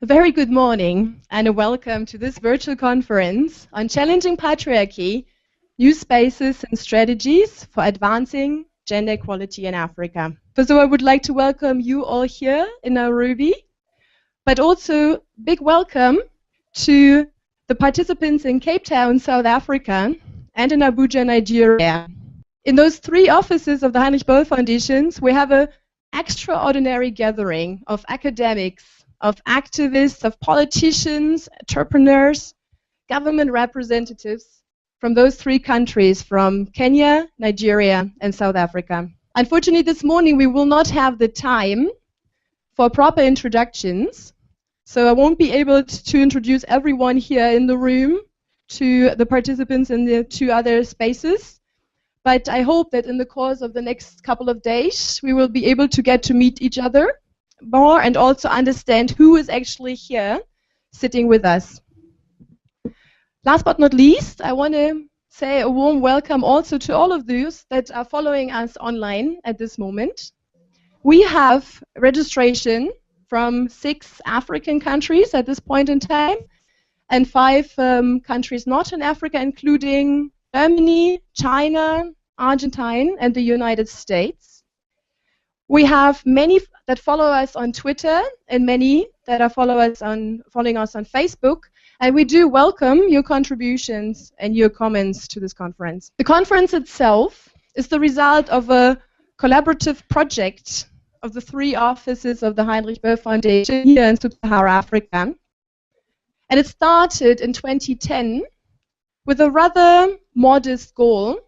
A very good morning and a welcome to this virtual conference on challenging patriarchy, new spaces and strategies for advancing gender equality in Africa. First of all, I would like to welcome you all here in Nairobi, but also big welcome to the participants in Cape Town, South Africa, and in Abuja, Nigeria. In those three offices of the Heinrich Böll Foundations, we have an extraordinary gathering of academics, of activists, of politicians, entrepreneurs, government representatives from those three countries, from Kenya, Nigeria, and South Africa. Unfortunately, this morning we will not have the time for proper introductions, so I won't be able to introduce everyone here in the room to the participants in the two other spaces. But I hope that in the course of the next couple of days, we will be able to get to meet each other more and also understand who is actually here sitting with us. Last but not least, I want to say a warm welcome also to all of those that are following us online at this moment. We have registration from 6 African countries at this point in time and 5 countries not in Africa, including Germany, China, Argentina, and the United States. We have many that follow us on Twitter and many that are following us on Facebook, and we do welcome your contributions and your comments to this conference. The conference itself is the result of a collaborative project of the 3 offices of the Heinrich Böll Foundation here in Sub-Saharan Africa, and it started in 2010 with a rather modest goal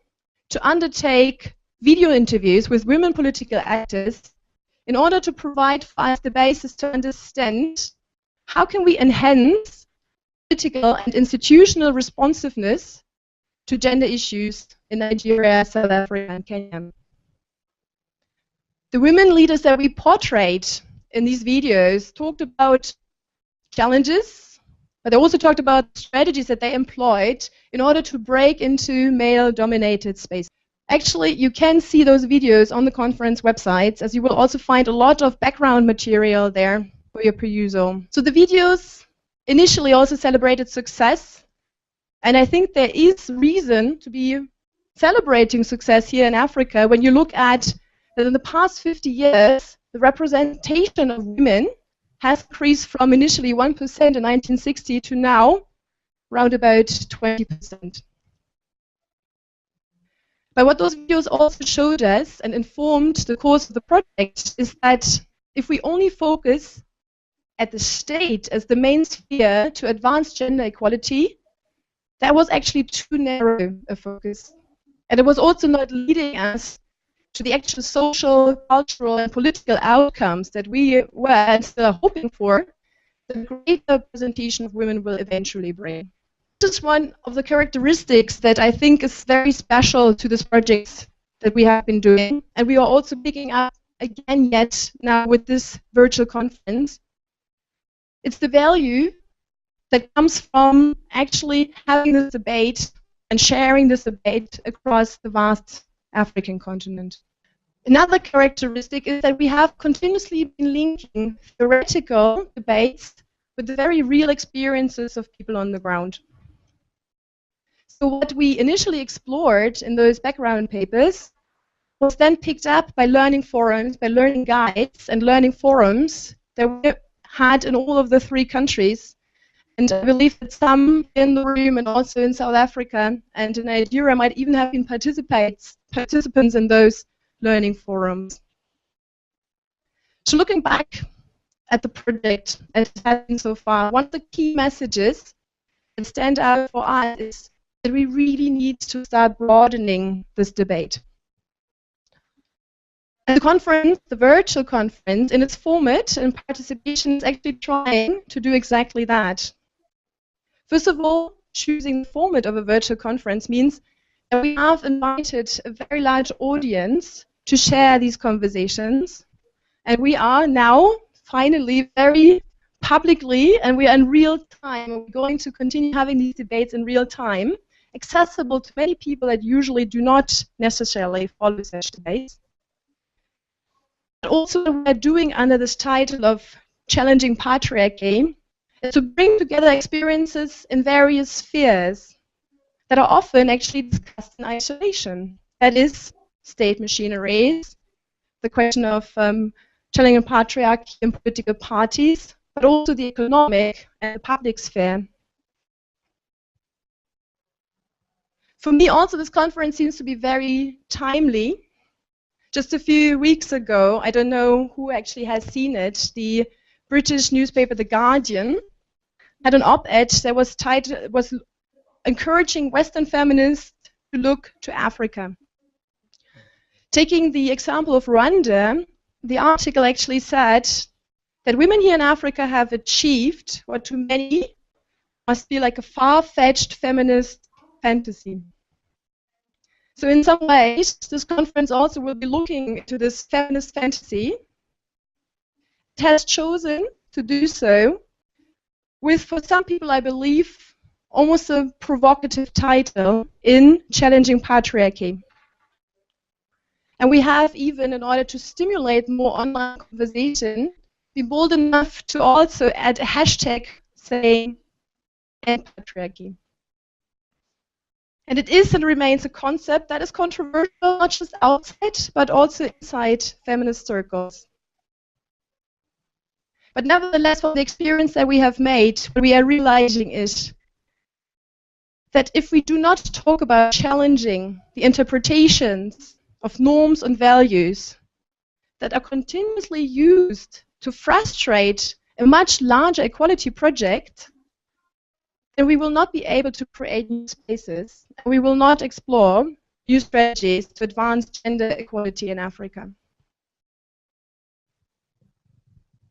to undertake video interviews with women political actors in order to provide for us the basis to understand how can we enhance political and institutional responsiveness to gender issues in Nigeria, South Africa, and Kenya. The women leaders that we portrayed in these videos talked about challenges, but they also talked about strategies that they employed in order to break into male-dominated spaces. Actually, you can see those videos on the conference websites, as you will also find a lot of background material there for your perusal. So the videos initially also celebrated success, and I think there is reason to be celebrating success here in Africa when you look at that in the past 50 years, the representation of women has increased from initially 1% in 1960 to now around about 20%. But what those videos also showed us and informed the course of the project is that if we only focus at the state as the main sphere to advance gender equality, that was actually too narrow a focus. And it was also not leading us to the actual social, cultural, and political outcomes that we were and still are hoping for, the greater representation of women will eventually bring. This is one of the characteristics that I think is very special to this project that we have been doing, and we are also picking up again yet now with this virtual conference. It's the value that comes from actually having this debate and sharing this debate across the vast African continent. Another characteristic is that we have continuously been linking theoretical debates with the very real experiences of people on the ground. So what we initially explored in those background papers was then picked up by learning forums, by learning guides and learning forums that we had in all of the 3 countries. And I believe that some in the room and also in South Africa and in Nigeria might even have been participants in those learning forums. So looking back at the project as it has been so far, one of the key messages that stand out for us is that we really need to start broadening this debate. And the conference, the virtual conference, in its format and participation is actually trying to do exactly that. First of all, choosing the format of a virtual conference means that we have invited a very large audience to share these conversations, and we are now finally very publicly, and we are in real time, we're going to continue having these debates in real time, accessible to many people that usually do not necessarily follow such debates. But also what we're doing under this title of challenging patriarchy to bring together experiences in various spheres that are often actually discussed in isolation. That is, state machineries, the question of challenging patriarchy in political parties, but also the economic and public sphere. For me also, this conference seems to be very timely. Just a few weeks ago, I don't know who actually has seen it, the British newspaper The Guardian had an op-ed that was titled, was encouraging Western feminists to look to Africa. Taking the example of Rwanda, the article actually said that women here in Africa have achieved what to many must be like a far-fetched feminist fantasy. So in some ways, this conference also will be looking to this feminist fantasy. It has chosen to do so with, for some people, I believe, almost a provocative title, in Challenging Patriarchy. And we have even, in order to stimulate more online conversation, been bold enough to also add a hashtag saying "End Patriarchy." And it is and remains a concept that is controversial, not just outside, but also inside feminist circles. But nevertheless, from the experience that we have made, what we are realizing is that if we do not talk about challenging the interpretations of norms and values that are continuously used to frustrate a much larger equality project, then we will not be able to create new spaces, and we will not explore new strategies to advance gender equality in Africa.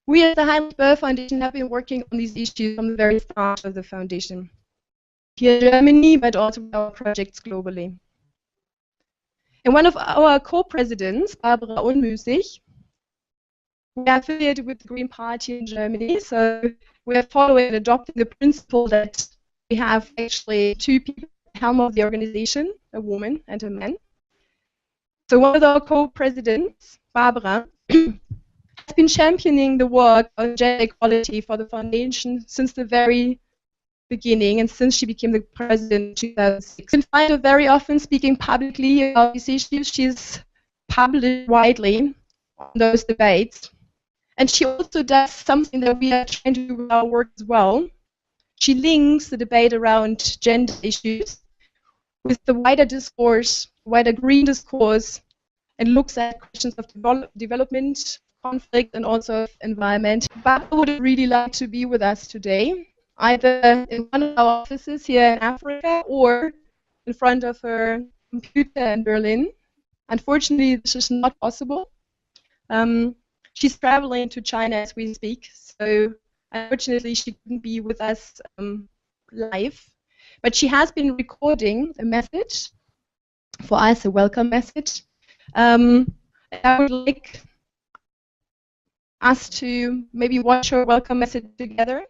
We at the Heinrich Böll Foundation have been working on these issues from the very start of the foundation, here in Germany, but also with our projects globally. And one of our co-presidents, Barbara Unmüßig, we are affiliated with the Green Party in Germany, so we are following and adopting the principle that we have actually two people at the helm of the organization, a woman and a man. So one of our co-presidents, Barbara, has been championing the work on gender equality for the foundation since the very beginning and since she became the president in 2006. You can find her very often speaking publicly about these issues. She's published widely on those debates. And she also does something that we are trying to do with our work as well. She links the debate around gender issues with the wider discourse, wider green discourse, and looks at questions of development, conflict, and also environment. Barbara would really like to be with us today, either in one of our offices here in Africa or in front of her computer in Berlin. Unfortunately, this is not possible. She's traveling to China as we speak, so unfortunately she couldn't be with us live. But she has been recording a message for us, a welcome message. I would like us to maybe watch her welcome message together.